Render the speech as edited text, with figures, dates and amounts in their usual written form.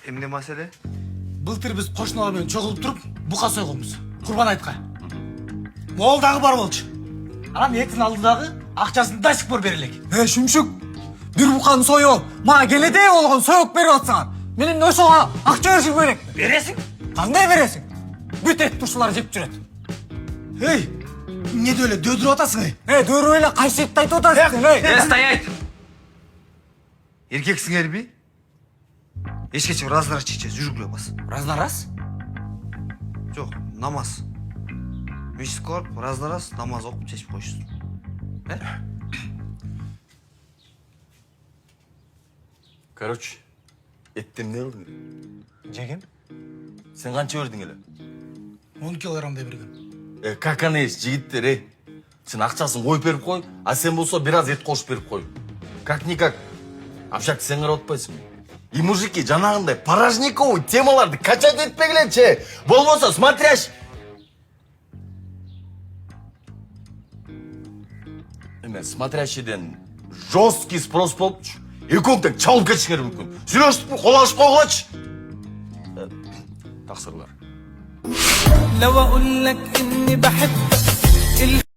Эмне маселе? Былтыр биз кошуналар менен чогулуп туруп бука сойгонбуз. Курбан айтка. Могул дагы бар болчу. Анан этин алды дагы акчасын до сих пор бере элек. Шүмшүк, бир буканы союп, мага келеде болгон союк берип атсаң, менин ошого акча беришим керек. Бересиң? Кандай бересиң? Бүт эт турсулар жеп жүрөт. Эмнеде эле дөдүрүп атасың, Дөрүп эле кайсы этти айтып атасың, Стоять! Эркексиңерби? Эчкече раздар чече жүргүлө бас. Раз на раз? Жок, намаз. Мешітке барып, раз на раз намаз окуп чечип коюшсуң. Короче, еттем не кылдың? Жегем. Сен канча бердиң эле? 10 килограммдай берген. Как аны жигиттер, Сен акчасын коюп берип кой, а сен болсо бир аз эт кошуп берип кой. Как-никак. Общак сен карап атпайсыңбы? И мужики жанагындай порожниковый темаларды качать этпегилечи. Болбосо смотрящий. Эме смотрящийден жесткий спрос болупчу. Экөөң тең чалып кетишиңер мүмкүн. Сүйлөшүп кол алышып койгулачы. Таксырлар. لو اقول لك اني بحبك